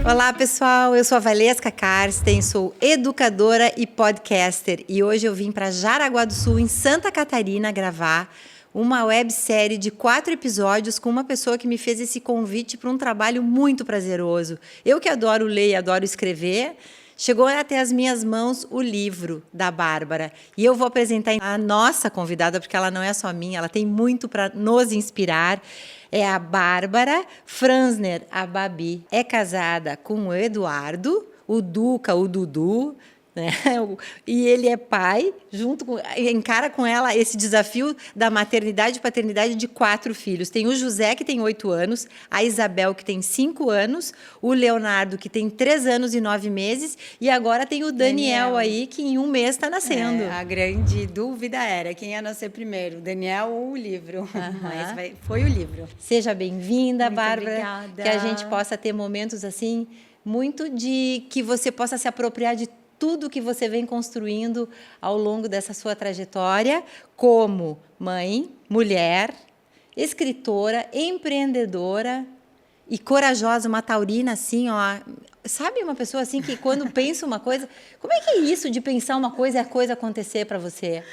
Olá, pessoal. Eu sou a Valesca Karsten, sou educadora e podcaster. E hoje eu vim para Jaraguá do Sul, em Santa Catarina, gravar uma websérie de 4 episódios com uma pessoa que me fez esse convite para um trabalho muito prazeroso. Eu que adoro ler e adoro escrever, chegou até as minhas mãos o livro da Bárbara. E eu vou apresentar a nossa convidada, porque ela não é só minha, ela tem muito para nos inspirar. É a Bárbara Franzner, a Babi. É casada com o Eduardo, o Duca, o Dudu, né? E ele é pai, encara com ela esse desafio da maternidade e paternidade de 4 filhos. Tem o José, que tem 8 anos, a Isabel, que tem 5 anos, o Leonardo, que tem 3 anos e 9 meses, e agora tem o Daniel aí, que em 1 mês está nascendo. A grande dúvida era quem ia nascer primeiro, o Daniel ou o livro. Mas foi o livro. Seja bem-vinda, Bárbara. Obrigada. Que a gente possa ter momentos assim, muito de que você possa se apropriar de tudo que você vem construindo ao longo dessa sua trajetória como mãe, mulher, escritora, empreendedora e corajosa, uma taurina assim, ó. Sabe, uma pessoa assim que quando pensa uma coisa... Como é que é isso de pensar uma coisa e a coisa acontecer para você?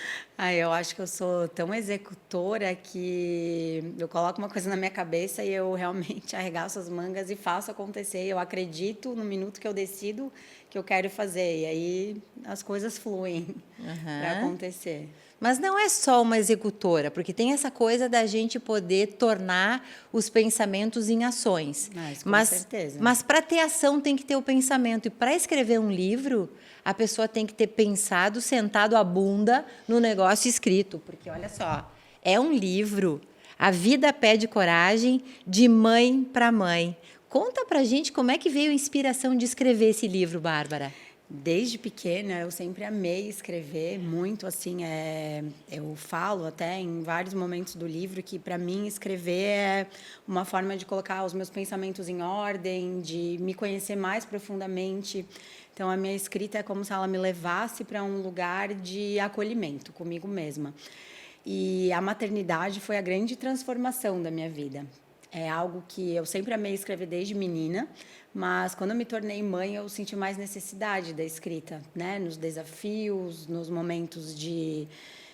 Eu acho que eu sou tão executora que eu coloco uma coisa na minha cabeça e eu realmente arregaço as mangas e faço acontecer. Eu acredito no minuto que eu decido que eu quero fazer. E aí as coisas fluem para acontecer. Mas não é só uma executora, porque tem essa coisa da gente poder tornar os pensamentos em ações. Com certeza. Mas para ter ação tem que ter o pensamento. E para escrever um livro, a pessoa tem que ter pensado, sentado a bunda no negócio escrito. Porque, olha só, é um livro. A vida pede coragem, de mãe para mãe. Conta pra gente como é que veio a inspiração de escrever esse livro, Bárbara. Desde pequena, eu sempre amei escrever muito, assim, eu falo até em vários momentos do livro que, para mim, escrever é uma forma de colocar os meus pensamentos em ordem, de me conhecer mais profundamente. Então, a minha escrita é como se ela me levasse para um lugar de acolhimento comigo mesma. E a maternidade foi a grande transformação da minha vida. É algo que eu sempre amei escrever desde menina, mas quando eu me tornei mãe, eu senti mais necessidade da escrita, né? Nos desafios, nos momentos de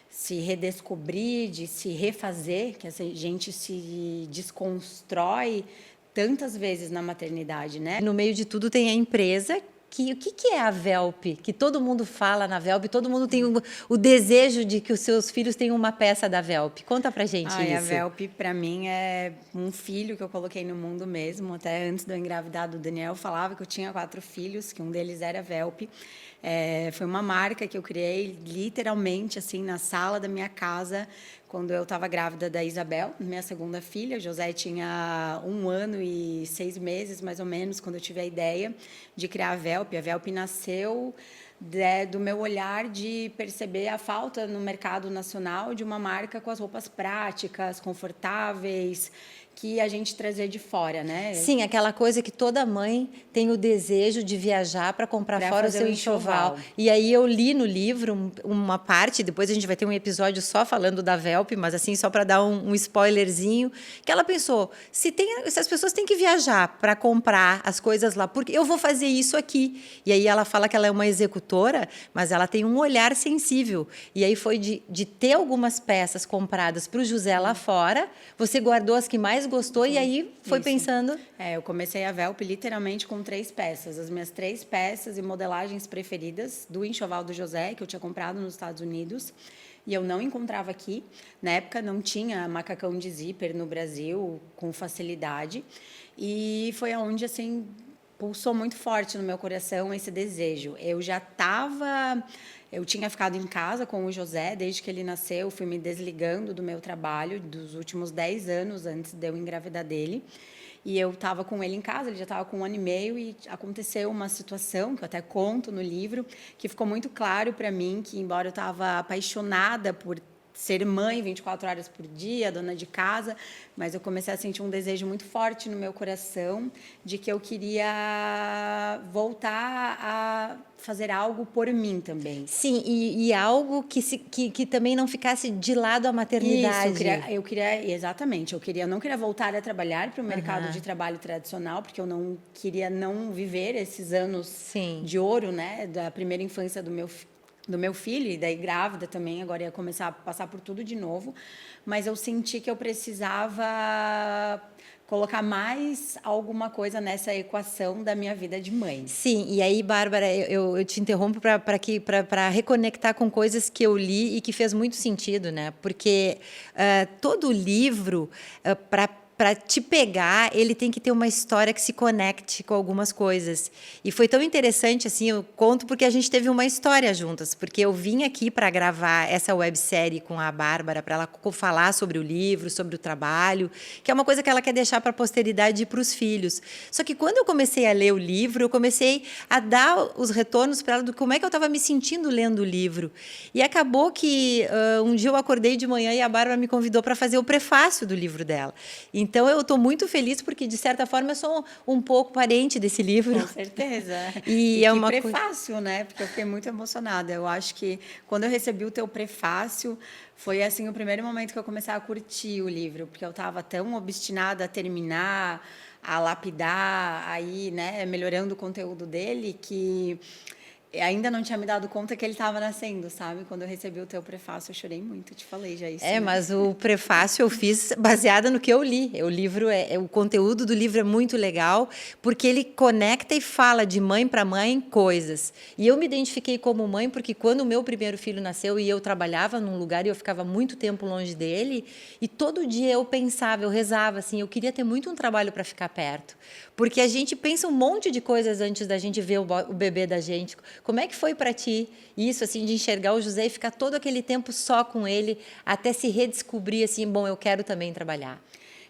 se redescobrir, de se refazer, que a gente se desconstrói tantas vezes na maternidade, né? No meio de tudo tem a empresa. O que é a Velp? Que todo mundo fala na Velp, todo mundo tem o desejo de que os seus filhos tenham uma peça da Velp. Conta pra gente isso. A Velp, para mim, é um filho que eu coloquei no mundo mesmo. Até antes de eu engravidar do Daniel, eu falava que eu tinha 4 filhos, que um deles era Velp. Foi uma marca que eu criei literalmente assim na sala da minha casa quando eu estava grávida da Isabel, minha segunda filha. O José tinha 1 ano e 6 meses, mais ou menos, quando eu tive a ideia de criar a Velp. A Velp nasceu do meu olhar de perceber a falta no mercado nacional de uma marca com as roupas práticas, confortáveis, que a gente trazia de fora, né? Sim, aquela coisa que toda mãe tem o desejo de viajar para comprar fora o seu enxoval. E aí eu li no livro uma parte, depois a gente vai ter um episódio só falando da Velp, mas assim, só para dar um spoilerzinho, que ela pensou, se as pessoas têm que viajar para comprar as coisas lá, porque eu vou fazer isso aqui. E aí ela fala que ela é uma executora, mas ela tem um olhar sensível. E aí foi de ter algumas peças compradas para o José lá fora, você guardou as que mais gostou e aí foi pensando... Eu comecei a Velp literalmente com 3 peças. As minhas 3 peças e modelagens preferidas do enxoval do José, que eu tinha comprado nos Estados Unidos. E eu não encontrava aqui. Na época não tinha macacão de zíper no Brasil com facilidade. E foi onde, assim, pulsou muito forte no meu coração esse desejo. Eu tinha ficado em casa com o José, desde que ele nasceu, fui me desligando do meu trabalho dos últimos 10 anos antes de eu engravidar dele. E eu estava com ele em casa, ele já estava com 1 ano e meio, e aconteceu uma situação, que eu até conto no livro, que ficou muito claro para mim que, embora eu estava apaixonada por ser mãe 24 horas por dia, dona de casa, mas eu comecei a sentir um desejo muito forte no meu coração de que eu queria voltar a fazer algo por mim também. Sim, e algo que também não ficasse de lado a maternidade. Isso, eu queria, exatamente, eu não queria voltar a trabalhar para o mercado de trabalho tradicional, porque eu não queria não viver esses anos de ouro, né, da primeira infância do meu filho, e daí grávida também, agora ia começar a passar por tudo de novo, mas eu senti que eu precisava colocar mais alguma coisa nessa equação da minha vida de mãe. Sim, e aí, Bárbara, eu te interrompo para reconectar com coisas que eu li e que fez muito sentido, né? Porque todo livro, para te pegar, ele tem que ter uma história que se conecte com algumas coisas. E foi tão interessante, assim, eu conto porque a gente teve uma história juntas, porque eu vim aqui para gravar essa websérie com a Bárbara, para ela falar sobre o livro, sobre o trabalho, que é uma coisa que ela quer deixar para a posteridade e para os filhos. Só que quando eu comecei a ler o livro, eu comecei a dar os retornos para ela do como é que eu estava me sentindo lendo o livro. E acabou que um dia eu acordei de manhã e a Bárbara me convidou para fazer o prefácio do livro dela. Então, eu estou muito feliz porque, de certa forma, eu sou um pouco parente desse livro. Com certeza. E é uma prefácio, né? Porque eu fiquei muito emocionada. Eu acho que, quando eu recebi o teu prefácio, foi, assim, o primeiro momento que eu comecei a curtir o livro, porque eu estava tão obstinada a terminar, a lapidar, aí, né, melhorando o conteúdo dele, que ainda não tinha me dado conta que ele estava nascendo, sabe? Quando eu recebi o teu prefácio, eu chorei muito, eu te falei já isso. Né? Mas o prefácio eu fiz baseada no que eu li. O livro o conteúdo do livro é muito legal, porque ele conecta e fala de mãe para mãe coisas. E eu me identifiquei como mãe, porque quando o meu primeiro filho nasceu e eu trabalhava num lugar e eu ficava muito tempo longe dele, e todo dia eu pensava, eu rezava assim, eu queria ter muito um trabalho para ficar perto. Porque a gente pensa um monte de coisas antes da gente ver o bebê da gente. Como é que foi para ti isso, assim, de enxergar o José e ficar todo aquele tempo só com ele, até se redescobrir, assim, bom, eu quero também trabalhar?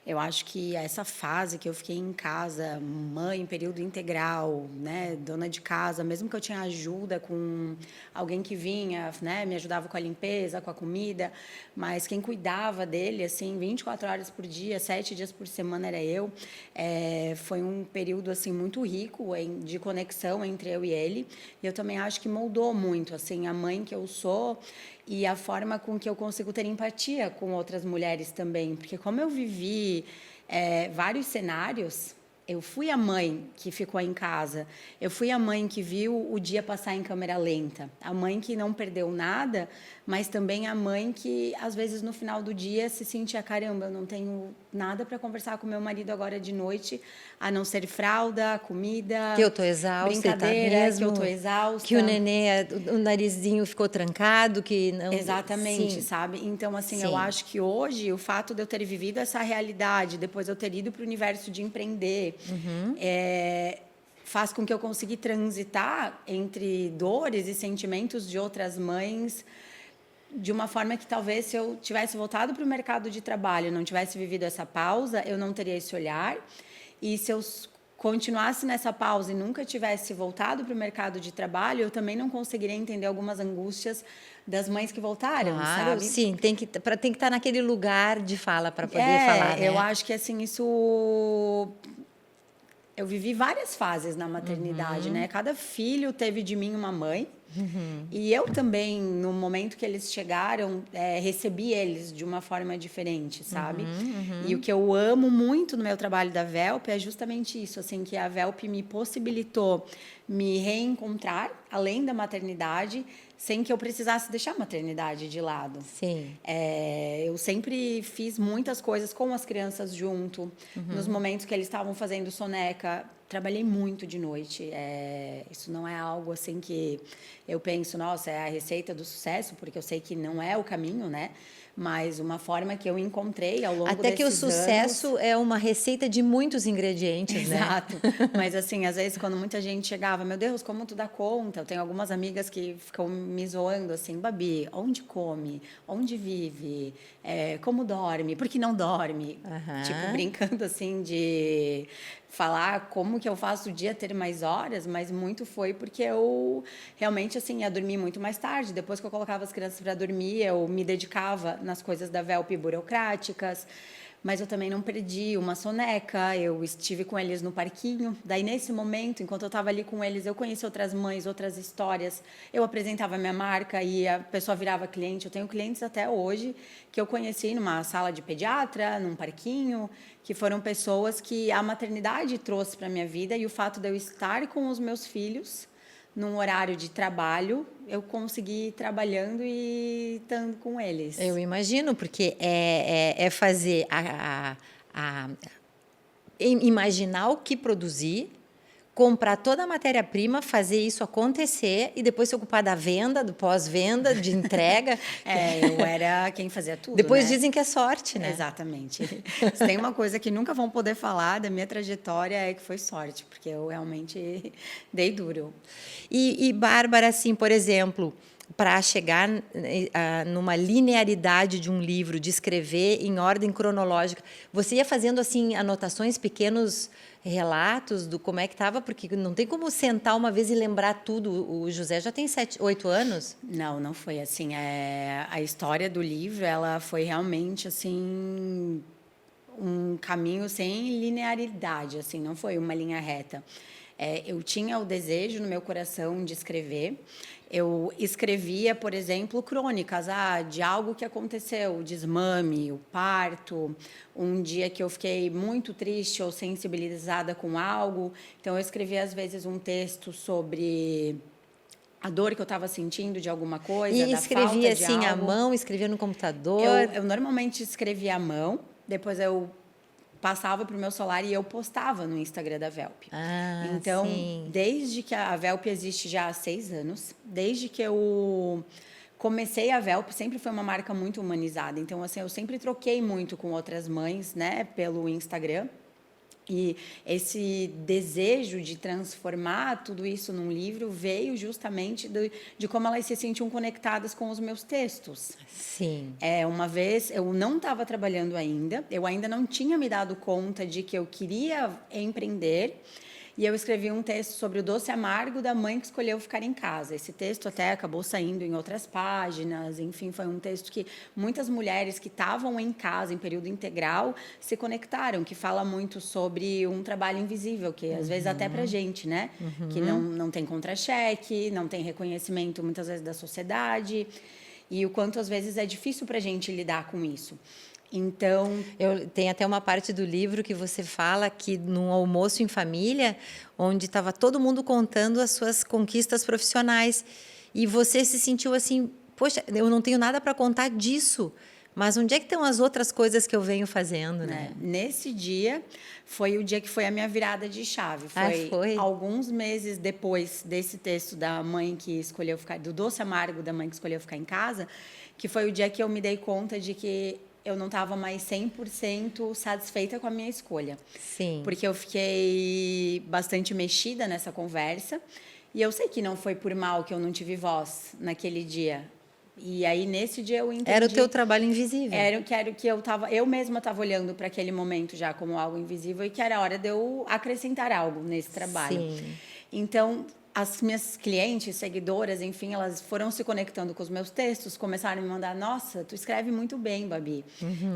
Eu acho que essa fase que eu fiquei em casa, mãe, período integral, né, dona de casa, mesmo que eu tinha ajuda com alguém que vinha, né, me ajudava com a limpeza, com a comida, mas quem cuidava dele, assim, 24 horas por dia, 7 dias por semana era eu. Foi um período, assim, muito rico de conexão entre eu e ele. E eu também acho que moldou muito, assim, a mãe que eu sou e a forma com que eu consigo ter empatia com outras mulheres também. Porque como eu vivi vários cenários, eu fui a mãe que ficou em casa, eu fui a mãe que viu o dia passar em câmera lenta, a mãe que não perdeu nada, mas também a mãe que, às vezes, no final do dia, se sentia, caramba, eu não tenho nada para conversar com meu marido agora de noite, a não ser fralda, comida, que eu tô exausta, brincadeira, tá mesmo, que eu tô exausta. Que o nenê, o narizinho ficou trancado, que não... Exatamente, Sim. sabe? Então, assim, Sim. eu acho que hoje, o fato de eu ter vivido essa realidade, depois eu ter ido para o universo de empreender, faz com que eu consiga transitar entre dores e sentimentos de outras mães de uma forma que talvez se eu tivesse voltado para o mercado de trabalho, não tivesse vivido essa pausa, eu não teria esse olhar. E se eu continuasse nessa pausa e nunca tivesse voltado para o mercado de trabalho, eu também não conseguiria entender algumas angústias das mães que voltaram, claro, sabe? Sim, tem que estar naquele lugar de fala para poder falar, né? Eu acho que assim isso eu vivi várias fases na maternidade, né? Cada filho teve de mim uma mãe. E eu também, no momento que eles chegaram, recebi eles de uma forma diferente, sabe? E o que eu amo muito no meu trabalho da Velp é justamente isso, assim, que a Velp me possibilitou me reencontrar, além da maternidade, sem que eu precisasse deixar a maternidade de lado. Sim. Eu sempre fiz muitas coisas com as crianças junto. Nos momentos que eles estavam fazendo soneca, trabalhei muito de noite. Isso não é algo assim que eu penso, nossa, é a receita do sucesso, porque eu sei que não é o caminho, né? mas uma forma que eu encontrei ao longo Até que o desses sucesso anos. é uma receita de muitos ingredientes, né? Exato. Mas assim, às vezes quando muita gente chegava, meu Deus, como tu dá conta? Eu tenho algumas amigas que ficam me zoando assim, Babi, onde come? Onde vive? Como dorme? Por que não dorme? Tipo, brincando assim de falar como que eu faço o dia ter mais horas, mas muito foi porque eu realmente assim ia dormir muito mais tarde. Depois que eu colocava as crianças para dormir, eu me dedicava nas coisas da Velp burocráticas. Mas eu também não perdi uma soneca, eu estive com eles no parquinho. Daí, nesse momento, enquanto eu estava ali com eles, eu conheci outras mães, outras histórias. Eu apresentava a minha marca e a pessoa virava cliente. Eu tenho clientes até hoje que eu conheci numa sala de pediatra, num parquinho, que foram pessoas que a maternidade trouxe para a minha vida e o fato de eu estar com os meus filhos num horário de trabalho, eu consegui ir trabalhando e estando com eles. Eu imagino, porque é fazer imaginar o que produzir, comprar toda a matéria-prima, fazer isso acontecer e depois se ocupar da venda, do pós-venda, de entrega. Eu era quem fazia tudo, Depois né? dizem que é sorte, né? Exatamente. Se tem uma coisa que nunca vão poder falar da minha trajetória é que foi sorte, porque eu realmente dei duro. E Bárbara, assim, por exemplo, para chegar numa linearidade de um livro, de escrever em ordem cronológica, você ia fazendo assim anotações, pequenos relatos do como é que estava, porque não tem como sentar uma vez e lembrar tudo. O José já tem 8 anos. Não foi assim. A história do livro, ela foi realmente assim um caminho sem linearidade, assim, não foi uma linha reta. Eu tinha o desejo no meu coração de escrever. Eu escrevia, por exemplo, crônicas de algo que aconteceu, o desmame, o parto, um dia que eu fiquei muito triste ou sensibilizada com algo. Então, eu escrevia, às vezes, um texto sobre a dor que eu estava sentindo de alguma coisa, E da falta escrevia de assim à algo. mão, escrevia no computador. Eu normalmente escrevia à mão, depois eu passava para o meu celular e eu postava no Instagram da Velp. Então, sim. desde que a Velp existe já há 6 anos, desde que eu comecei a Velp, sempre foi uma marca muito humanizada. Então, assim, eu sempre troquei muito com outras mães, né, pelo Instagram. E esse desejo de transformar tudo isso num livro veio justamente de como elas se sentiam conectadas com os meus textos. Sim. Uma vez, eu não estava trabalhando ainda, eu ainda não tinha me dado conta de que eu queria empreender, e eu escrevi um texto sobre o doce amargo da mãe que escolheu ficar em casa. Esse texto até acabou saindo em outras páginas, enfim, foi um texto que muitas mulheres que estavam em casa em período integral se conectaram, que fala muito sobre um trabalho invisível, que às vezes até pra gente, né? Que não tem contra-cheque, não tem reconhecimento muitas vezes da sociedade, e o quanto às vezes é difícil pra gente lidar com isso. Então, Tem até uma parte do livro que você fala que num almoço em família, onde estava todo mundo contando as suas conquistas profissionais, e você se sentiu assim, poxa, eu não tenho nada para contar disso, mas onde é que estão as outras coisas que eu venho fazendo, né? Nesse dia foi o dia que foi a minha virada de chave. Foi alguns meses depois desse texto da mãe que escolheu ficar, do doce amargo da mãe que escolheu ficar em casa, que foi o dia que eu me dei conta de que eu não estava mais 100% satisfeita com a minha escolha. Sim. Porque eu fiquei bastante mexida nessa conversa. E eu sei que não foi por mal que eu não tive voz naquele dia. E aí, nesse dia, eu entendi... Era o teu trabalho invisível. Era que eu mesma estava olhando para aquele momento já como algo invisível e que era hora de eu acrescentar algo nesse trabalho. Sim. Então, as minhas clientes, seguidoras, enfim, elas foram se conectando com os meus textos, começaram a me mandar, nossa, tu escreve muito bem, Babi.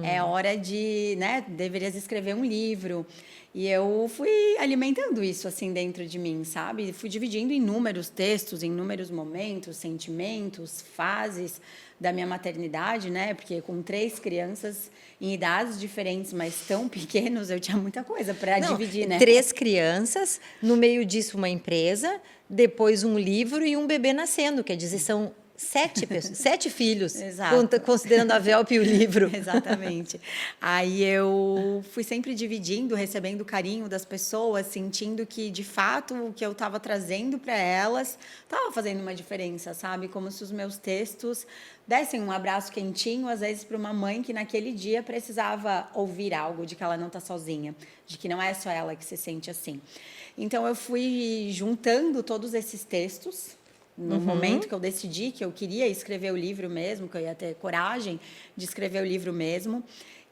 É hora de, né, deverias escrever um livro. E eu fui alimentando isso, assim, dentro de mim, sabe? Fui dividindo em inúmeros textos, em inúmeros momentos, sentimentos, fases da minha maternidade, né? Porque com 3 crianças em idades diferentes, mas tão pequenos, eu tinha muita coisa para dividir, né? 3 crianças, no meio disso uma empresa, depois um livro e um bebê nascendo, quer dizer, são 7 filhos, Exato. considerando a Velp e o livro. Exatamente. Aí eu fui sempre dividindo, recebendo o carinho das pessoas, sentindo que, de fato, o que eu estava trazendo para elas estava fazendo uma diferença, sabe? Como se os meus textos dessem um abraço quentinho, às vezes, para uma mãe que naquele dia precisava ouvir algo de que ela não está sozinha, de que não é só ela que se sente assim. Então, eu fui juntando todos esses textos no momento que eu decidi que eu queria escrever o livro mesmo, que eu ia ter coragem de escrever o livro mesmo.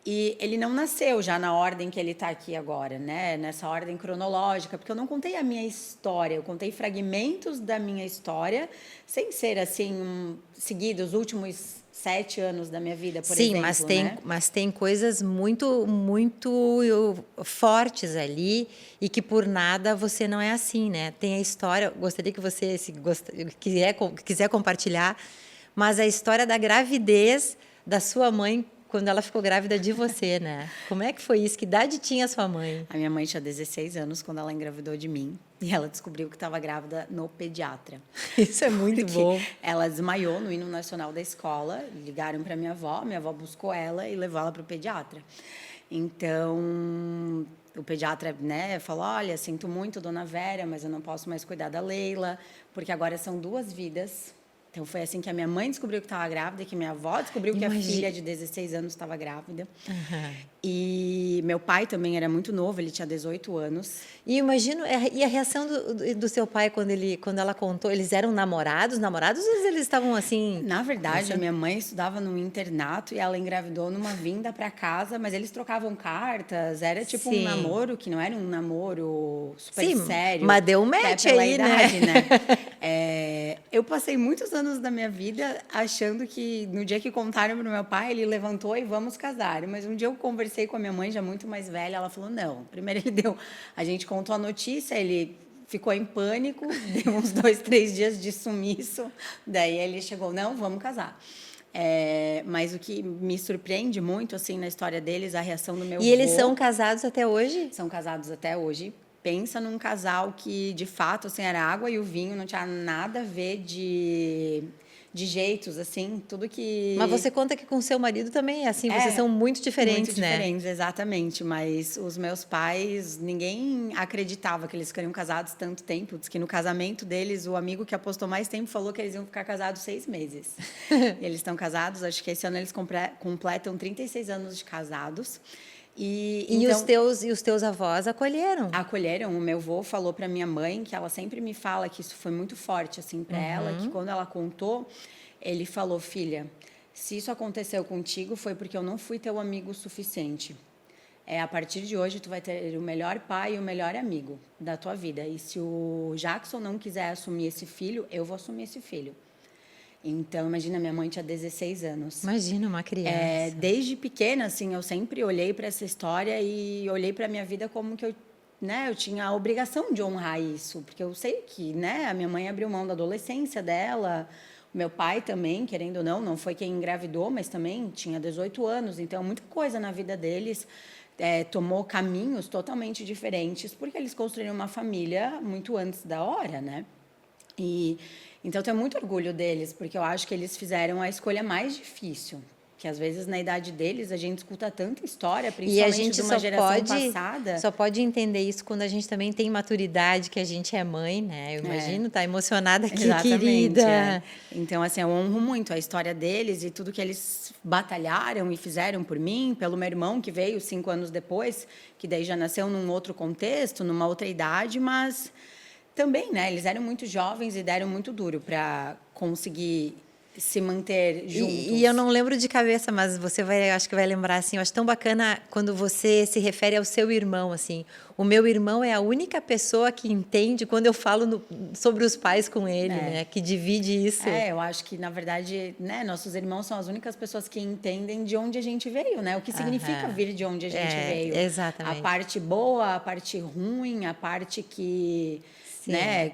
E ele não nasceu já na ordem que ele está aqui agora, né? Nessa ordem cronológica, porque eu não contei a minha história, eu contei fragmentos da minha história, sem ser assim, seguidos os últimos 7 anos da minha vida, por exemplo. Sim, mas tem coisas muito, muito fortes ali e que por nada você não é assim, né? Tem a história, gostaria que você quiser compartilhar, mas a história da gravidez da sua mãe quando ela ficou grávida de você, né? Como é que foi isso? Que idade tinha a sua mãe? A minha mãe tinha 16 anos quando ela engravidou de mim. E ela descobriu que estava grávida no pediatra. Isso é muito bom. Ela desmaiou no hino nacional da escola. Ligaram para minha avó buscou ela e levou ela para o pediatra. Então, o pediatra, né, falou, olha, sinto muito, dona Vera, mas eu não posso mais cuidar da Leila, porque agora são 2 vidas. Então, foi assim que a minha mãe descobriu que estava grávida, que minha avó descobriu que a filha de 16 anos estava grávida. E meu pai também era muito novo, ele tinha 18 anos. E imagino, e a reação do seu pai quando ela contou, eles eram namorados ou eles estavam assim... Na verdade, a minha mãe estudava num internato e ela engravidou numa vinda para casa, mas eles trocavam cartas, era tipo um namoro, que não era um namoro super sério. Mas deu um match aí, idade, né? Eu passei muitos anos da minha vida achando que no dia que contaram para o meu pai, ele levantou e vamos casar. Mas um dia eu conversei com a minha mãe, já muito mais velha, ela falou, não. Primeiro a gente contou a notícia, ele ficou em pânico, deu uns 2, 3 dias de sumiço, daí ele chegou, não, vamos casar. Mas o que me surpreende muito, assim, na história deles, a reação do meu avô... E eles são casados até hoje? São casados até hoje. Pensa num casal que, de fato, assim, era a água e o vinho, não tinha nada a ver de jeitos, assim, tudo que... Mas você conta que com seu marido também é assim, vocês são muito diferentes, né? Muito diferentes, exatamente. Mas os meus pais, ninguém acreditava que eles ficariam casados tanto tempo. Diz que no casamento deles, o amigo que apostou mais tempo falou que eles iam ficar casados 6 meses. E eles estão casados, acho que esse ano eles completam 36 anos de casados. Então, os teus avós acolheram? Acolheram. O meu avô falou para minha mãe, que ela sempre me fala que isso foi muito forte assim para ela, que quando ela contou, ele falou, filha, se isso aconteceu contigo foi porque eu não fui teu amigo o suficiente. A partir de hoje tu vai ter o melhor pai e o melhor amigo da tua vida. E se o Jackson não quiser assumir esse filho, eu vou assumir esse filho. Então, imagina, minha mãe tinha 16 anos. Imagina, uma criança. Desde pequena, assim, eu sempre olhei para essa história e olhei para a minha vida como que eu tinha a obrigação de honrar isso. Porque eu sei que, né, a minha mãe abriu mão da adolescência dela, o meu pai também, querendo ou não foi quem engravidou, mas também tinha 18 anos. Então, muita coisa na vida deles tomou caminhos totalmente diferentes, porque eles construíram uma família muito antes da hora, né? Então, eu tenho muito orgulho deles, porque eu acho que eles fizeram a escolha mais difícil. Que, às vezes, na idade deles, a gente escuta tanta história, principalmente de uma geração passada. Só pode entender isso quando a gente também tem maturidade, que a gente é mãe, né? Eu imagino, tá emocionada aqui, querida. Então, assim, eu honro muito a história deles e tudo que eles batalharam e fizeram por mim, pelo meu irmão, que veio 5 anos depois, que daí já nasceu num outro contexto, numa outra idade, mas... Também, né? Eles eram muito jovens e deram muito duro para conseguir se manter juntos. E eu não lembro de cabeça, mas você acho que vai lembrar, assim, eu acho tão bacana quando você se refere ao seu irmão, assim. O meu irmão é a única pessoa que entende quando eu falo sobre os pais com ele, né? Que divide isso. Eu acho que, na verdade, né, nossos irmãos são as únicas pessoas que entendem de onde a gente veio, né? O que significa vir de onde a gente veio. Exatamente. A parte boa, a parte ruim, a parte que... Sim. Né,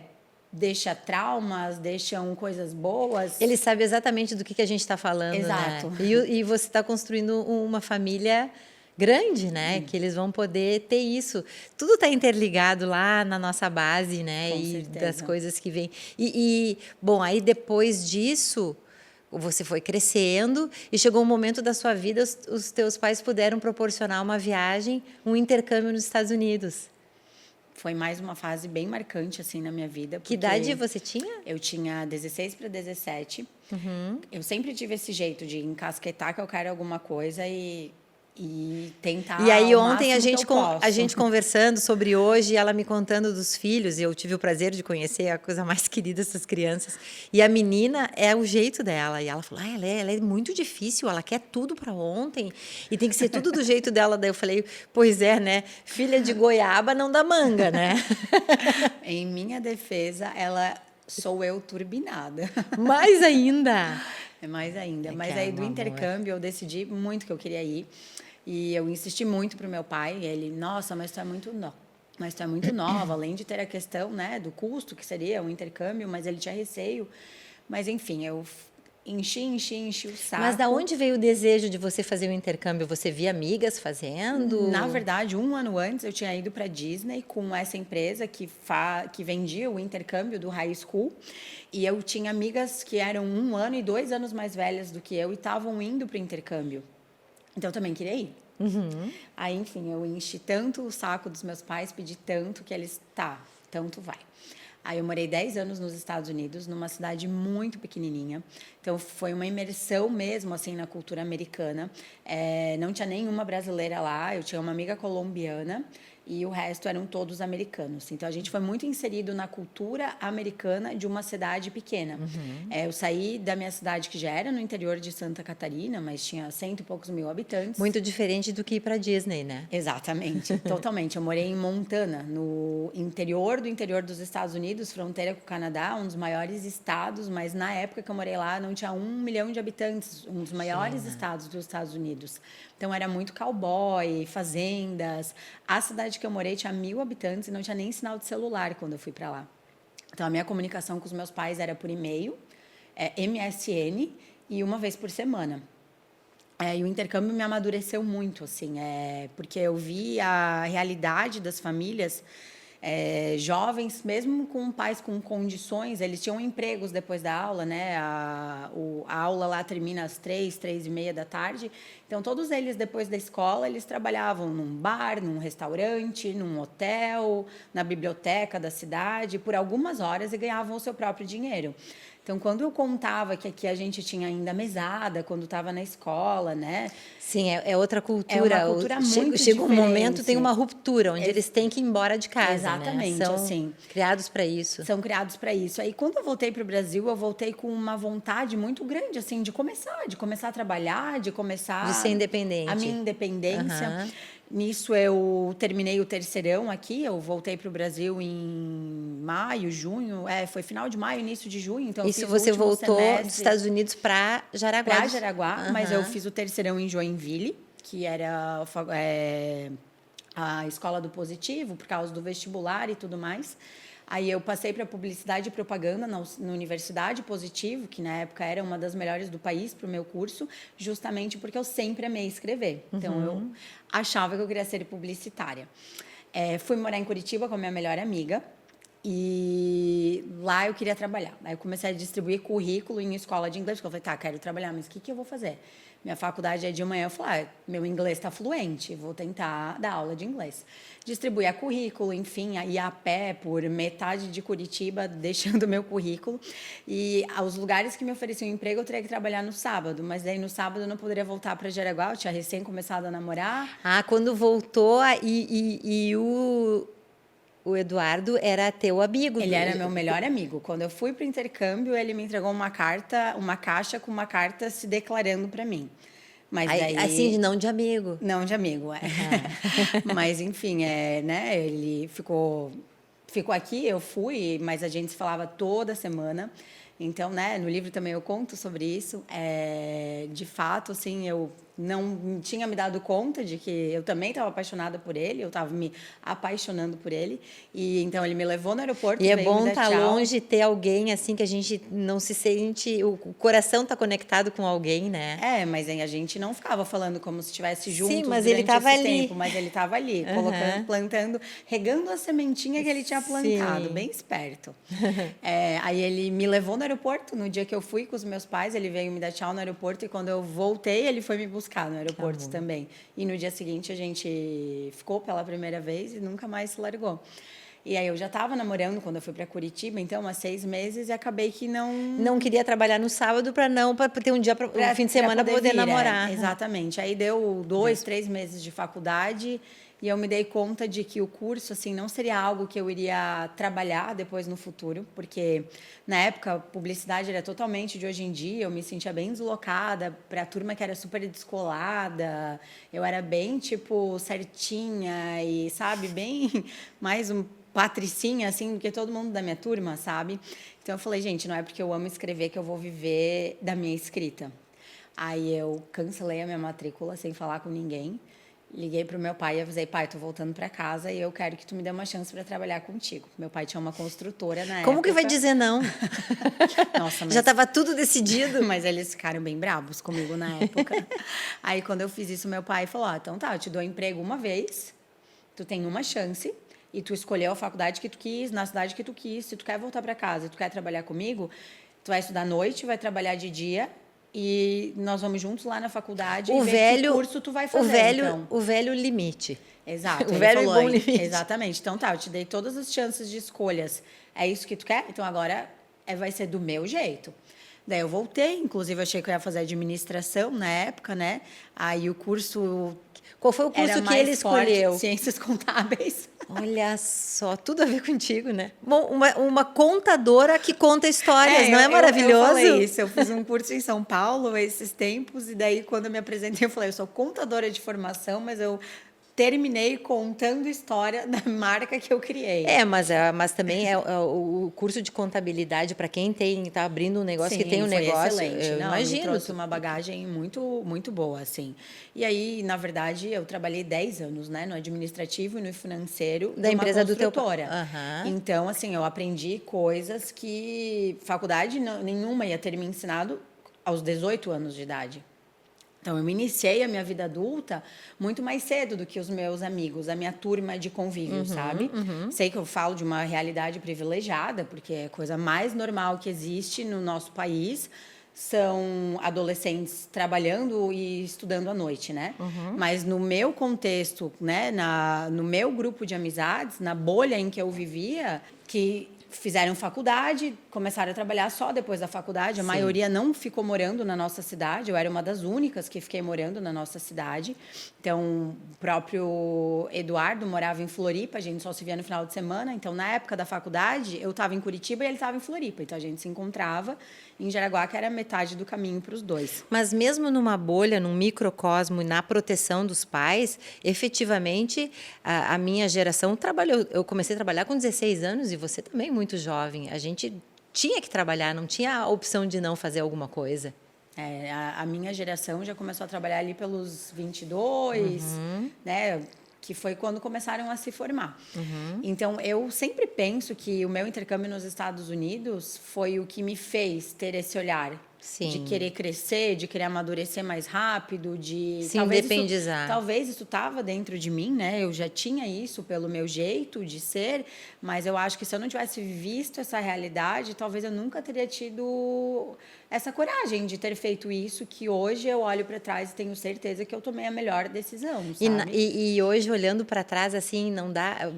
deixa traumas, deixam coisas boas. Ele sabe exatamente do que a gente está falando, exato, né? E você está construindo uma família grande, né? Que eles vão poder ter isso. Tudo está interligado lá na nossa base, né? Com e certeza. das coisas que vêm. Bom, aí depois disso, você foi crescendo e chegou um momento da sua vida, os teus pais puderam proporcionar uma viagem, um intercâmbio nos Estados Unidos. Foi mais uma fase bem marcante, assim, na minha vida. Que idade você tinha? Eu tinha 16 para 17. Eu sempre tive esse jeito de encasquetar que eu quero alguma coisa e tentar. E aí ao ontem a máximo que eu a posso. gente conversando sobre hoje, ela me contando dos filhos, e eu tive o prazer de conhecer a coisa mais querida dessas crianças. E a menina é o jeito dela. E ela falou: ela é muito difícil, ela quer tudo para ontem e tem que ser tudo do jeito dela. Daí eu falei: pois é, né? Filha de goiaba não dá manga, né? Em minha defesa, ela sou eu turbinada. Mais ainda. É mais ainda. Mas que aí é do um amor. intercâmbio eu decidi muito que eu queria ir. E eu insisti muito pro meu pai. Ele, nossa, mas tu é muito nova, além de ter a questão, né, do custo que seria o intercâmbio, mas ele tinha receio. Mas enfim, eu enchi o saco. Mas da onde veio o desejo de você fazer o intercâmbio? Você via amigas fazendo? Na verdade, 1 ano antes eu tinha ido para Disney com essa empresa que vendia o intercâmbio do high school. E eu tinha amigas que eram 1 ano e 2 anos mais velhas do que eu e estavam indo para o intercâmbio. Então, eu também queria ir. Aí, enfim, eu enchi tanto o saco dos meus pais, pedi tanto que eles, então tu vai. Aí eu morei 10 anos nos Estados Unidos, numa cidade muito pequenininha. Então, foi uma imersão mesmo, assim, na cultura americana. Não tinha nenhuma brasileira lá, eu tinha uma amiga colombiana e o resto eram todos americanos. Então, a gente foi muito inserido na cultura americana de uma cidade pequena. Eu saí da minha cidade, que já era no interior de Santa Catarina, mas tinha 100 e poucos mil habitantes. Muito diferente do que ir para Disney, né? Exatamente, totalmente. Eu morei em Montana, no interior do interior dos Estados Unidos, fronteira com o Canadá, um dos maiores estados, mas na época que eu morei lá não tinha 1 milhão de habitantes, um dos maiores estados dos Estados Unidos. Então era muito cowboy, fazendas. A cidade que eu morei tinha 1.000 habitantes e não tinha nem sinal de celular quando eu fui para lá. Então a minha comunicação com os meus pais era por e-mail, MSN e uma vez por semana. E o intercâmbio me amadureceu muito, assim, porque eu vi a realidade das famílias jovens, mesmo com pais com condições, eles tinham empregos depois da aula, né? A aula lá termina às 3h30 da tarde. Então, todos eles, depois da escola, eles trabalhavam num bar, num restaurante, num hotel, na biblioteca da cidade, por algumas horas e ganhavam o seu próprio dinheiro. Então, quando eu contava que aqui a gente tinha ainda mesada, quando estava na escola, né? Sim, é outra cultura. É uma cultura muito chega um diferente. momento, tem uma ruptura, onde eles têm que ir embora de casa, Exatamente, né? São assim. criados para isso. São criados para isso. Aí, quando eu voltei para o Brasil, eu voltei com uma vontade muito grande, assim, de começar a trabalhar, de começar... De ser independente. A minha independência. Nisso, eu terminei o terceirão aqui, eu voltei para o Brasil em maio, junho, foi final de maio, início de junho. Então Isso você voltou dos Estados Unidos para Jaraguá? Para Jaraguá, mas eu fiz o terceirão em Joinville, que era a escola do positivo, por causa do vestibular e tudo mais. Aí eu passei para publicidade e propaganda na Universidade Positivo, que na época era uma das melhores do país para o meu curso, justamente porque eu sempre amei escrever. Então, eu achava que eu queria ser publicitária. Fui morar em Curitiba com a minha melhor amiga e lá eu queria trabalhar. Aí eu comecei a distribuir currículo em escola de inglês, porque eu falei, quero trabalhar, mas o que eu vou fazer? Minha faculdade é de manhã, eu falei, meu inglês está fluente, vou tentar dar aula de inglês. Distribuía currículo, enfim, ia a pé por metade de Curitiba, deixando meu currículo. E os lugares que me ofereciam emprego, eu teria que trabalhar no sábado, mas daí no sábado eu não poderia voltar para Jaraguá, eu tinha recém começado a namorar. Quando voltou, o Eduardo era teu amigo. Ele era meu melhor amigo. Quando eu fui para o intercâmbio, ele me entregou uma caixa com uma carta se declarando para mim. Mas daí, assim, não de amigo. Não de amigo, Mas, enfim, né? Ele ficou aqui, eu fui, mas a gente se falava toda semana. Então, né, no livro também eu conto sobre isso. De fato, assim, eu não tinha me dado conta de que eu também estava apaixonada por ele, eu estava me apaixonando por ele. E então ele me levou no aeroporto, E é veio me bom dar estar tchau. longe, ter alguém assim que a gente não se sente, o coração está conectado com alguém, né? Mas aí a gente não ficava falando como se estivesse juntos Sim, mas ele durante estava esse ali. tempo, mas ele estava ali, Aham. plantando, regando a sementinha que ele tinha plantado, Sim. bem esperto. Aí ele me levou no aeroporto, no dia que eu fui com os meus pais, ele veio me dar tchau no aeroporto e quando eu voltei, ele foi me buscar no aeroporto também. E no dia seguinte a gente ficou pela primeira vez e nunca mais se largou. E aí eu já estava namorando quando eu fui para Curitiba, então há 6 meses, e acabei que Não queria trabalhar no sábado para ter um dia, um fim de semana para poder vir, namorar. exatamente. Aí deu 2, 3 meses de faculdade e eu me dei conta de que o curso assim não seria algo que eu iria trabalhar depois no futuro, porque na época a publicidade era totalmente de hoje em dia, eu me sentia bem deslocada para a turma que era super descolada, eu era bem tipo certinha e sabe, bem mais patricinha, assim, do que todo mundo da minha turma, sabe? Então eu falei, gente, não é porque eu amo escrever que eu vou viver da minha escrita. Aí eu cancelei a minha matrícula sem falar com ninguém. Liguei pro meu pai e avisei, pai, tô voltando para casa e eu quero que tu me dê uma chance para trabalhar contigo. Meu pai tinha uma construtora na época. Como que vai dizer não? Nossa, mas... Já estava tudo decidido. Mas eles ficaram bem bravos comigo na época. Aí quando eu fiz isso, meu pai falou, então tá, eu te dou emprego uma vez, tu tem uma chance... E tu escolheu a faculdade que tu quis, na cidade que tu quis. Se tu quer voltar para casa, tu quer trabalhar comigo, tu vai estudar à noite, vai trabalhar de dia e nós vamos juntos lá na faculdade e ver que curso tu vai fazer. O velho limite. Exato. O velho falou, e bom limite. Exatamente. Então tá, eu te dei todas as chances de escolhas. É isso que tu quer? Então agora vai ser do meu jeito. Daí eu voltei, inclusive achei que eu ia fazer administração na época, né? Aí o curso... Qual foi o curso que ele escolheu? Ciências contábeis. Olha só, tudo a ver contigo, né? Bom, uma contadora que conta histórias, não é maravilhoso? Eu falei isso, eu fiz um curso em São Paulo esses tempos, e daí quando eu me apresentei, eu falei, eu sou contadora de formação, mas eu terminei contando história da marca que eu criei. Mas também o curso de contabilidade para quem está abrindo um negócio, Sim, que tem um foi negócio, excelente. eu imagino. Me trouxe uma bagagem muito, muito boa, assim. E aí, na verdade, eu trabalhei 10 anos, né, no administrativo e no financeiro da empresa do teu pai. Então, assim, eu aprendi coisas que faculdade nenhuma ia ter me ensinado aos 18 anos de idade. Então, eu me iniciei a minha vida adulta muito mais cedo do que os meus amigos, a minha turma de convívio, sabe? Sei que eu falo de uma realidade privilegiada, porque é a coisa mais normal que existe no nosso país, são adolescentes trabalhando e estudando à noite, né? Mas no meu contexto, né, no meu grupo de amizades, na bolha em que eu vivia, que fizeram faculdade, começaram a trabalhar só depois da faculdade. A maioria não ficou morando na nossa cidade. Eu era uma das únicas que fiquei morando na nossa cidade. Então, o próprio Eduardo morava em Floripa. A gente só se via no final de semana. Então, na época da faculdade, eu estava em Curitiba e ele estava em Floripa. Então, a gente se encontrava em Jaraguá, que era metade do caminho para os dois. Mas mesmo numa bolha, num microcosmo e na proteção dos pais, efetivamente, a minha geração trabalhou. Eu comecei a trabalhar com 16 anos e você também muito jovem. A gente tinha que trabalhar, não tinha a opção de não fazer alguma coisa. A minha geração já começou a trabalhar ali pelos 22, né? Que foi quando começaram a se formar. Então, eu sempre penso que o meu intercâmbio nos Estados Unidos foi o que me fez ter esse olhar. Sim. De querer crescer, de querer amadurecer mais rápido, de... Se independizar. Talvez isso estava dentro de mim, né? Eu já tinha isso pelo meu jeito de ser, mas eu acho que se eu não tivesse visto essa realidade, talvez eu nunca teria tido essa coragem de ter feito isso, que hoje eu olho para trás e tenho certeza que eu tomei a melhor decisão, sabe? E hoje, olhando para trás, assim, não dá...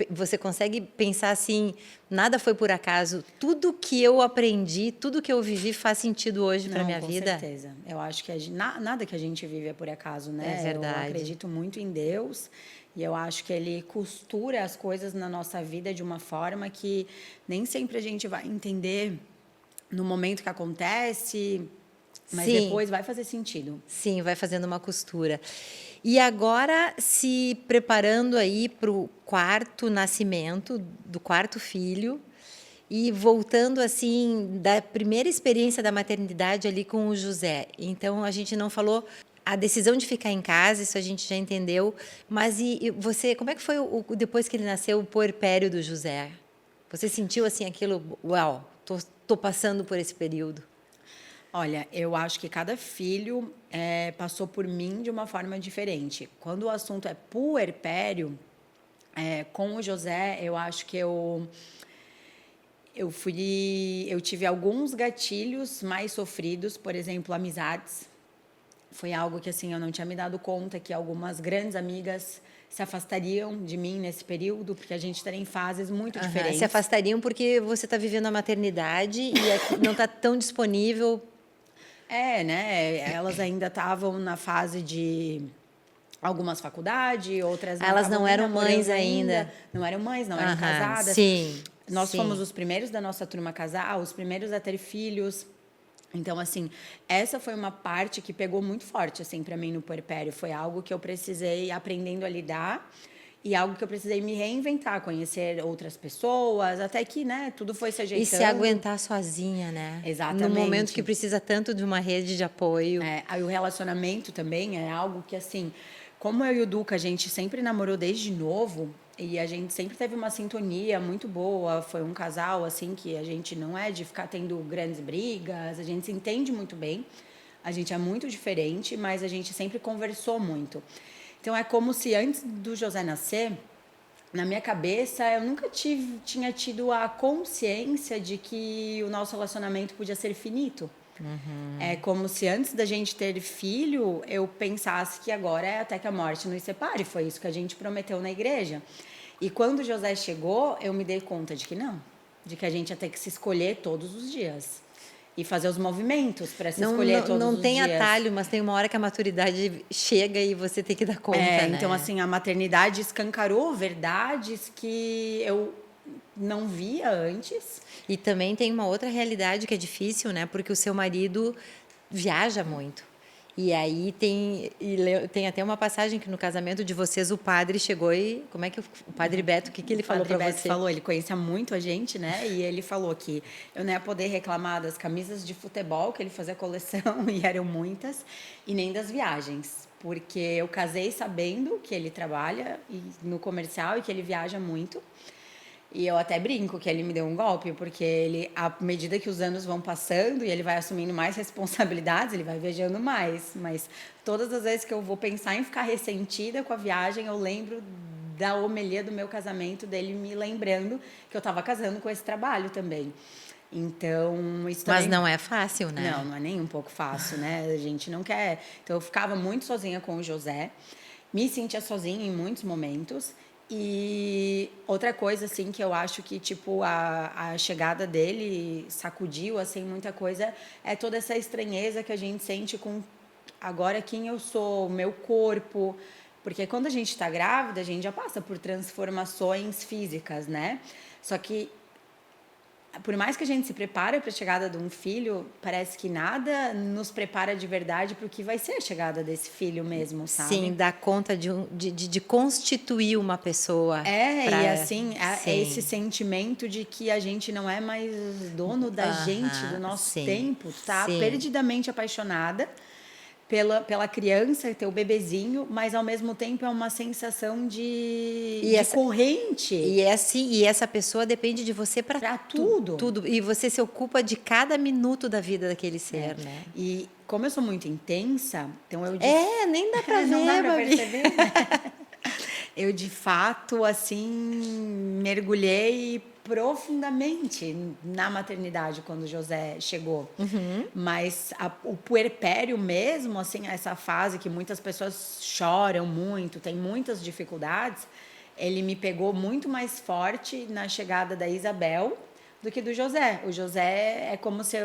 Você consegue pensar assim, nada foi por acaso. Tudo que eu aprendi, tudo que eu vivi faz sentido hoje para minha vida. Com certeza. Eu acho que nada que a gente vive é por acaso, né? É verdade. Eu acredito muito em Deus e eu acho que Ele costura as coisas na nossa vida de uma forma que nem sempre a gente vai entender no momento que acontece, mas depois vai fazer sentido. Sim, vai fazendo uma costura. E agora, se preparando aí para o quarto nascimento do quarto filho e voltando assim da primeira experiência da maternidade ali com o José. Então, a gente não falou a decisão de ficar em casa, isso a gente já entendeu. Mas e você, como é que foi depois que ele nasceu, o puerpério do José? Você sentiu assim aquilo, uau, tô passando por esse período? Olha, eu acho que cada filho passou por mim de uma forma diferente. Quando o assunto é puerpério, com o José, eu acho que eu tive alguns gatilhos mais sofridos, por exemplo, amizades. Foi algo que assim eu não tinha me dado conta que algumas grandes amigas se afastariam de mim nesse período, porque a gente está em fases muito diferentes. Se afastariam porque você está vivendo a maternidade e não está tão disponível. Né? Elas ainda estavam na fase de algumas faculdades, outras não. Elas não estavam eram namorando mães ainda. Não eram mães, não eram casadas. Sim. Nós sim. fomos os primeiros da nossa turma a casar, os primeiros a ter filhos. Então, assim, essa foi uma parte que pegou muito forte, assim, para mim no puerpério. Foi algo que eu precisei aprendendo a lidar e algo que eu precisei me reinventar, conhecer outras pessoas, até que, né, tudo foi se ajeitando. E se aguentar sozinha, né? Exatamente. No momento que precisa tanto de uma rede de apoio. Aí o relacionamento também é algo que, assim, como eu e o Duca, a gente sempre namorou desde novo e a gente sempre teve uma sintonia muito boa. Foi um casal, assim, que a gente não é de ficar tendo grandes brigas, a gente se entende muito bem, a gente é muito diferente, mas a gente sempre conversou muito. Então, é como se antes do José nascer, na minha cabeça, eu nunca tinha tido a consciência de que o nosso relacionamento podia ser finito. É como se antes da gente ter filho, eu pensasse que agora é até que a morte nos separe. Foi isso que a gente prometeu na igreja. E quando José chegou, eu me dei conta de que não. De que a gente ia ter que se escolher todos os dias. E fazer os movimentos para se escolher todos os dias. Não tem atalho, mas tem uma hora que a maturidade chega e você tem que dar conta, né? Então, assim, a maternidade escancarou verdades que eu não via antes. E também tem uma outra realidade que é difícil, né? Porque o seu marido viaja muito. E aí tem até uma passagem que no casamento de vocês o padre chegou e... Como é que o padre Beto, o que ele falou para você? O padre Beto falou, ele conhecia muito a gente, né? E ele falou que eu não ia poder reclamar das camisas de futebol, que ele fazia coleção, e eram muitas, e nem das viagens. Porque eu casei sabendo que ele trabalha no comercial e que ele viaja muito. E eu até brinco que ele me deu um golpe, porque ele, à medida que os anos vão passando e ele vai assumindo mais responsabilidades, ele vai viajando mais. Mas todas as vezes que eu vou pensar em ficar ressentida com a viagem, eu lembro da homilia do meu casamento, dele me lembrando que eu estava casando com esse trabalho também. Então, isso também... Mas não é fácil, né? Não é nem um pouco fácil, né? A gente não quer... Então, eu ficava muito sozinha com o José, me sentia sozinha em muitos momentos. E outra coisa, assim, que eu acho que, tipo, a chegada dele sacudiu, assim, muita coisa, é toda essa estranheza que a gente sente com agora quem eu sou, o meu corpo. Porque quando a gente está grávida, a gente já passa por transformações físicas, né? Só que, por mais que a gente se prepare para a chegada de um filho, parece que nada nos prepara de verdade para o que vai ser a chegada desse filho mesmo, sabe? Sim, dá conta de constituir uma pessoa. E assim, é esse sentimento de que a gente não é mais dono da gente, do nosso tempo, tá perdidamente apaixonada pela criança, teu bebezinho, mas ao mesmo tempo é uma sensação de corrente. E essa pessoa depende de você para tudo. E você se ocupa de cada minuto da vida daquele ser, né? E como eu sou muito intensa, então eu... nem dá para ver, não dá para perceber, né? Eu, de fato, assim, mergulhei profundamente na maternidade quando o José chegou. Mas o puerpério mesmo, assim, essa fase que muitas pessoas choram muito, tem muitas dificuldades, ele me pegou muito mais forte na chegada da Isabel do que do José. O José é como se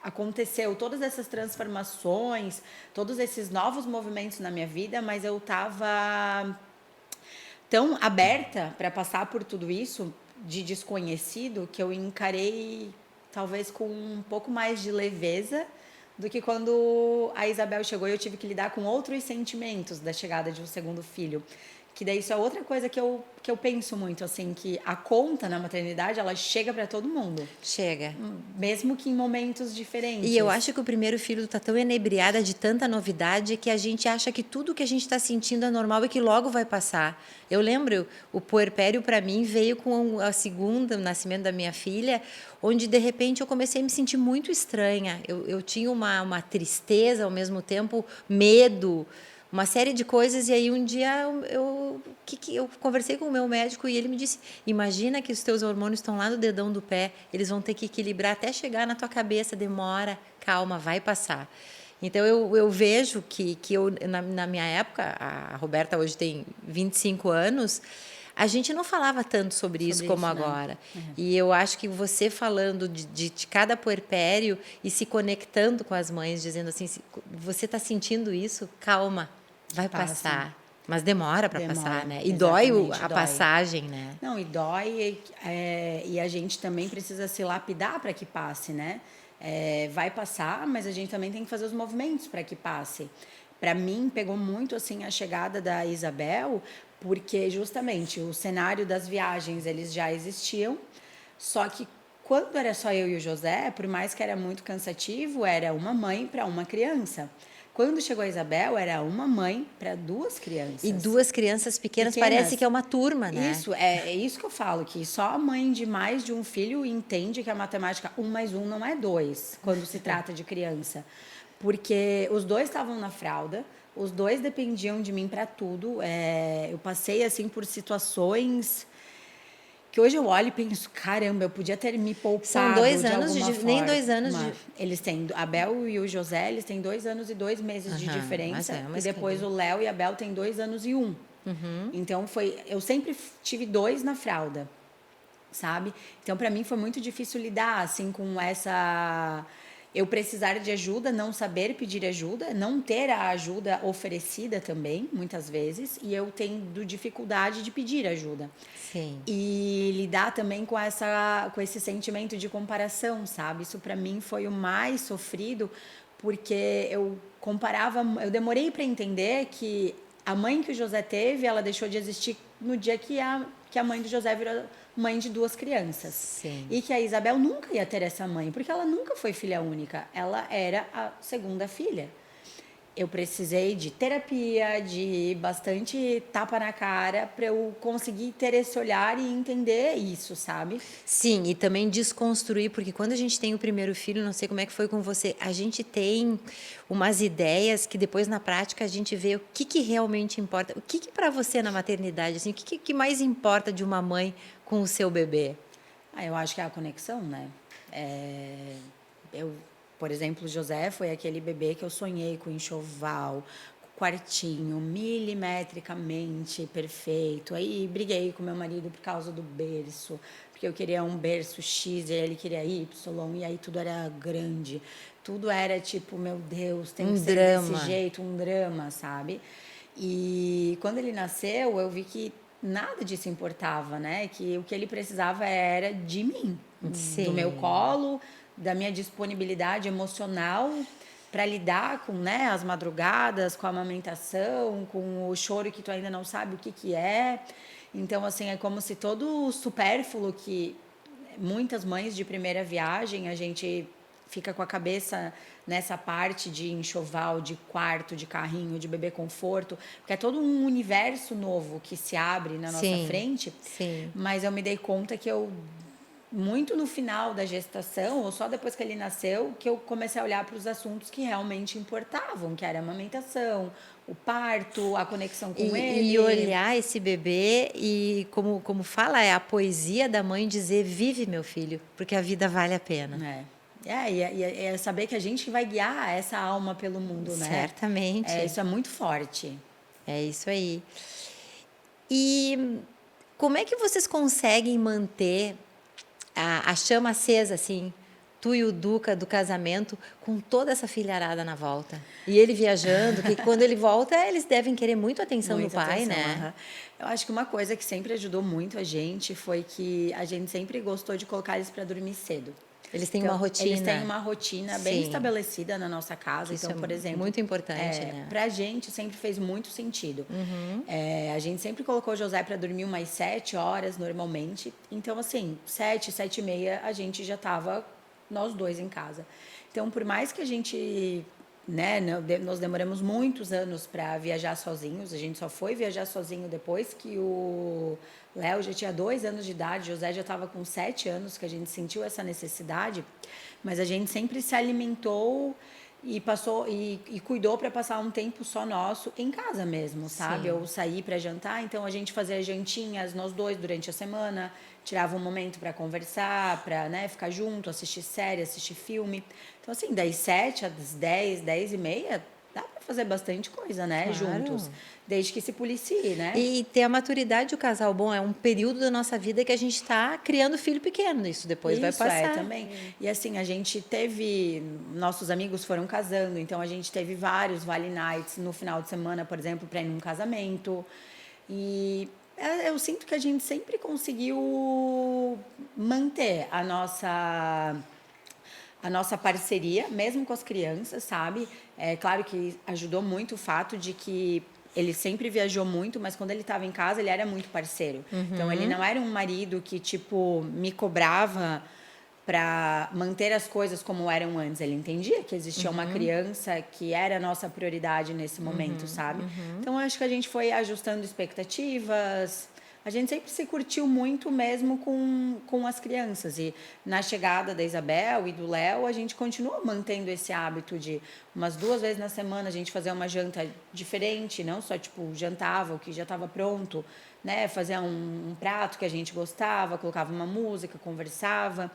aconteceu todas essas transformações, todos esses novos movimentos na minha vida, mas eu estava tão aberta para passar por tudo isso de desconhecido que eu encarei talvez com um pouco mais de leveza do que quando a Isabel chegou e eu tive que lidar com outros sentimentos da chegada de um segundo filho, Que daí isso é outra coisa que eu penso muito, assim, que a conta na maternidade, ela chega para todo mundo. Chega. Mesmo que em momentos diferentes. E eu acho que o primeiro filho tá tão enebriada de tanta novidade que a gente acha que tudo que a gente está sentindo é normal e que logo vai passar. Eu lembro, o puerpério para mim veio com a segunda, o nascimento da minha filha, onde de repente eu comecei a me sentir muito estranha. Eu tinha uma tristeza, ao mesmo tempo medo, uma série de coisas. E aí um dia eu conversei com o meu médico e ele me disse: imagina que os teus hormônios estão lá no dedão do pé, eles vão ter que equilibrar até chegar na tua cabeça, demora, calma, vai passar. Então eu vejo que na minha época, a Roberta hoje tem 25 anos, a gente não falava tanto sobre isso como agora. Né? E eu acho que você falando de cada puerpério e se conectando com as mães, dizendo assim: você está sentindo isso? Calma, vai passar. Mas demora para passar, né? E dói a passagem, né? Não, e dói, e a gente também precisa se lapidar para que passe, né? Vai passar, mas a gente também tem que fazer os movimentos para que passe. Para mim, pegou muito assim a chegada da Isabel, porque justamente o cenário das viagens eles já existiam, só que quando era só eu e o José, por mais que era muito cansativo, era uma mãe para uma criança. Quando chegou a Isabel, era uma mãe para 2 crianças. E 2 crianças pequenas, parece que é uma turma, né? Isso, é isso que eu falo, que só a mãe de mais de um filho entende que a matemática 1 mais 1 não é 2, quando se trata de criança. Porque os 2 estavam na fralda, os 2 dependiam de mim para tudo. Eu passei, assim, por situações que hoje eu olho e penso, caramba, eu podia ter me poupado. São 2 anos de forma. Nem 2 anos de... Eles têm, a Bel e o José, eles têm 2 anos e 2 meses de diferença. E depois o Léo e a Bel têm 2 anos e 1. Então, eu sempre tive 2 na fralda, sabe? Então, para mim, foi muito difícil lidar, assim, com essa... Eu precisar de ajuda, não saber pedir ajuda, não ter a ajuda oferecida também, muitas vezes, e eu tendo dificuldade de pedir ajuda. Sim. E lidar também com esse sentimento de comparação, sabe? Isso para mim foi o mais sofrido, porque eu demorei para entender que a mãe que o José teve, ela deixou de existir no dia que a mãe do José virou mãe de 2 crianças. Sim. E que a Isabel nunca ia ter essa mãe, porque ela nunca foi filha única. Ela era a segunda filha. Eu precisei de terapia, de bastante tapa na cara para eu conseguir ter esse olhar e entender isso, sabe? Sim, e também desconstruir, porque quando a gente tem o primeiro filho, não sei como é que foi com você, a gente tem umas ideias que depois na prática a gente vê o que realmente importa. O que para você na maternidade, assim, o que mais importa de uma mãe com o seu bebê? Eu acho que é a conexão, né? Por exemplo, o José foi aquele bebê que eu sonhei com enxoval, com quartinho, milimetricamente perfeito. Aí briguei com meu marido por causa do berço, porque eu queria um berço X e ele queria Y, e aí tudo era grande. Tudo era tipo, meu Deus, tem que ser desse jeito, um drama, sabe? E quando ele nasceu, eu vi que nada disso importava, né? Que o que ele precisava era de mim, do meu colo, da minha disponibilidade emocional para lidar com, né, as madrugadas, com a amamentação, com o choro que tu ainda não sabe o que é. Então, assim, é como se todo o supérfluo que muitas mães de primeira viagem, a gente fica com a cabeça nessa parte de enxoval, de quarto, de carrinho, de bebê conforto, porque é todo um universo novo que se abre na nossa frente. Sim. Mas eu me dei conta que muito no final da gestação, ou só depois que ele nasceu, que eu comecei a olhar para os assuntos que realmente importavam, que era a amamentação, o parto, a conexão com ele. E olhar esse bebê e, como fala, é a poesia da mãe dizer: vive, meu filho, porque a vida vale a pena. É saber que a gente vai guiar essa alma pelo mundo, né? Certamente. Isso é muito forte. É isso aí. E como é que vocês conseguem manter a chama acesa, assim, tu e o Duca do casamento, com toda essa filharada na volta? E ele viajando, que quando ele volta, eles devem querer muito a atenção do pai, né? Eu acho que uma coisa que sempre ajudou muito a gente foi que a gente sempre gostou de colocar eles para dormir cedo. Eles têm Então, uma rotina. Eles têm uma rotina bem Sim. estabelecida na nossa casa. Isso Então, é por exemplo... muito importante, né? Pra gente sempre fez muito sentido. A gente sempre colocou o José para dormir umas 7 horas normalmente. Então, assim, 7, 7 e meia, a gente já tava nós dois em casa. Então, por mais que a gente... Né, nós demoramos muitos anos para viajar sozinhos. A gente só foi viajar sozinho depois que o Léo já tinha 2 anos de idade, José já estava com 7 anos, que a gente sentiu essa necessidade. Mas a gente sempre se alimentou e passou e cuidou para passar um tempo só nosso em casa mesmo, sabe? Sim. Ou sair para jantar. Então a gente fazia jantinhas nós dois durante a semana, tirava um momento para conversar, para, né, ficar junto, assistir série, assistir filme. Então assim, das 7 às 10, 10 e meia, dá para fazer bastante coisa, né, Claro. juntos, desde que se policie, né? E ter a maturidade do casal bom é um período da nossa vida que a gente está criando filho pequeno. Isso depois vai Isso passar. também. E assim, a gente teve... Nossos amigos foram casando, então a gente teve vários Vale Nights no final de semana, por exemplo, para ir num casamento. E eu sinto que a gente sempre conseguiu manter a nossa parceria, mesmo com as crianças, sabe? É claro que ajudou muito o fato de que ele sempre viajou muito, mas quando ele estava em casa, ele era muito parceiro. Então, ele não era um marido que, tipo, me cobrava para manter as coisas como eram antes. Ele entendia que existia uma criança que era a nossa prioridade nesse momento, sabe? Então, eu acho que a gente foi ajustando expectativas. A gente sempre se curtiu muito mesmo com as crianças. E na chegada da Isabel e do Léo, a gente continua mantendo esse hábito de umas 2 vezes na semana a gente fazer uma janta diferente, não só tipo jantava o que já estava pronto, né? Fazia um prato que a gente gostava, colocava uma música, conversava.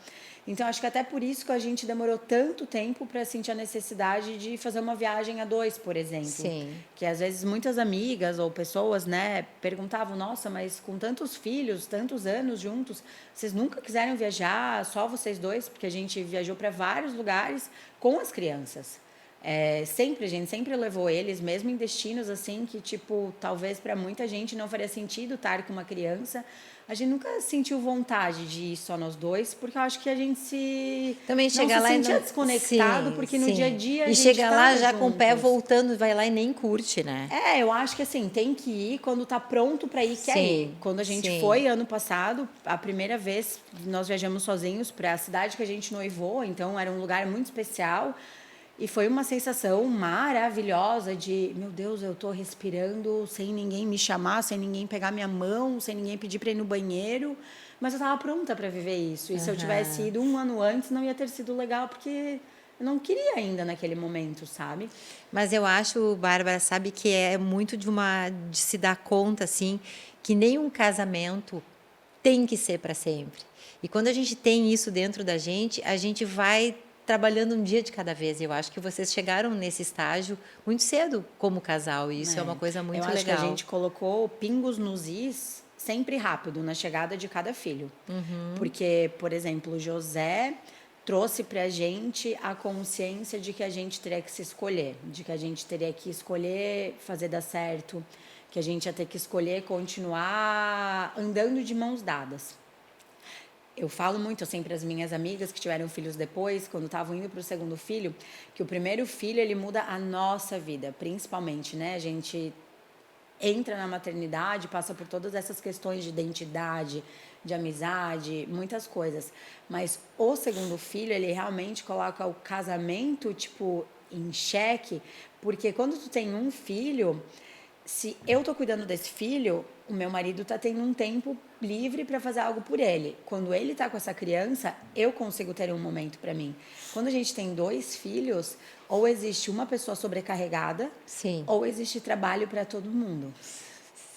Então, acho que até por isso que a gente demorou tanto tempo para sentir a necessidade de fazer uma viagem a 2, por exemplo. Sim. Que às vezes muitas amigas ou pessoas, né, perguntavam: nossa, mas com tantos filhos, tantos anos juntos, vocês nunca quiseram viajar, só vocês dois? Porque a gente viajou para vários lugares com as crianças. A gente sempre levou eles, mesmo em destinos assim que, tipo, talvez para muita gente não faria sentido estar com uma criança. A gente nunca sentiu vontade de ir só nós dois, porque eu acho que a gente Também chega lá sentia e não... desconectado, Sim, porque no sim. dia a dia a E gente chega lá já tava com o pé juntos. voltando, vai lá e nem curte, né? Eu acho que assim, tem que ir quando tá pronto para ir, quer ir. Sim, Quando a gente sim. foi ano passado, a primeira vez nós viajamos sozinhos para a cidade que a gente noivou, então era um lugar muito especial. E foi uma sensação maravilhosa de, meu Deus, eu tô respirando sem ninguém me chamar, sem ninguém pegar minha mão, sem ninguém pedir para ir no banheiro, mas eu estava pronta para viver isso. E se eu tivesse ido 1 ano antes, não ia ter sido legal, porque eu não queria ainda naquele momento, sabe? Mas eu acho, Bárbara, sabe que é muito de se dar conta, assim, que nenhum casamento tem que ser para sempre. E quando a gente tem isso dentro da gente, a gente vai trabalhando um dia de cada vez. Eu acho que vocês chegaram nesse estágio muito cedo como casal, e isso é uma coisa muito legal. Eu acho que a legal. gente colocou pingos nos is sempre rápido na chegada de cada filho. Porque, por exemplo, o José trouxe para a gente a consciência de que a gente teria que se escolher, de que a gente teria que escolher fazer dar certo, que a gente ia ter que escolher continuar andando de mãos dadas. Eu falo muito assim para as minhas amigas que tiveram filhos depois, quando estavam indo para o segundo filho, que o primeiro filho ele muda a nossa vida, principalmente, né? A gente entra na maternidade, passa por todas essas questões de identidade, de amizade, muitas coisas. Mas o segundo filho, ele realmente coloca o casamento, tipo, em xeque, porque quando tu tem um filho, se eu tô cuidando desse filho, o meu marido tá tendo um tempo livre para fazer algo por ele. Quando ele tá com essa criança, eu consigo ter um momento para mim. Quando a gente tem 2 filhos, ou existe uma pessoa sobrecarregada, Sim. ou existe trabalho para todo mundo.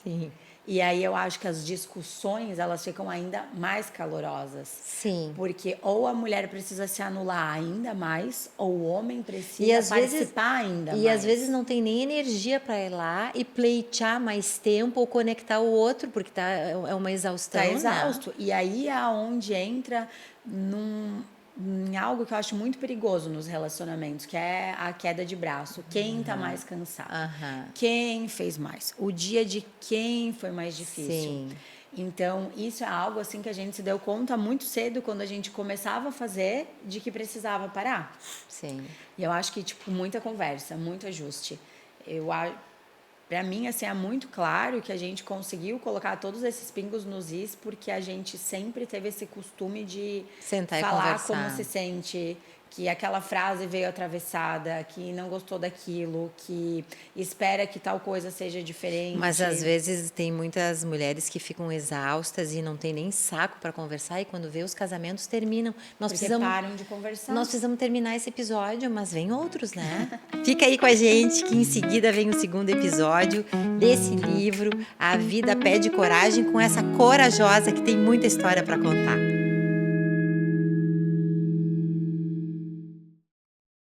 Sim. E aí eu acho que as discussões, elas ficam ainda mais calorosas. Sim. Porque ou a mulher precisa se anular ainda mais, ou o homem E precisa às vezes, participar ainda mais. e às vezes não tem nem energia para ir lá e pleitear mais tempo ou conectar o outro, porque é uma exaustão. Tá né? exausto. E aí é onde entra em algo que eu acho muito perigoso nos relacionamentos, que é a queda de braço. Quem tá mais cansado? Aham. Quem fez mais? O dia de quem foi mais difícil? Sim. Então, isso é algo assim que a gente se deu conta muito cedo quando a gente começava a fazer de que precisava parar. Sim. E eu acho que, tipo, muita conversa, muito ajuste. Para mim, assim, é muito claro que a gente conseguiu colocar todos esses pingos nos is porque a gente sempre teve esse costume de Sentar e falar conversar. como se sente, que aquela frase veio atravessada, que não gostou daquilo, que espera que tal coisa seja diferente. Mas às vezes tem muitas mulheres que ficam exaustas e não tem nem saco para conversar, e quando vê os casamentos terminam. Porque param de conversar. Nós precisamos terminar esse episódio, mas vem outros, né? Fica aí com a gente que em seguida vem o segundo episódio desse livro, A Vida Pede Coragem, com essa corajosa que tem muita história para contar.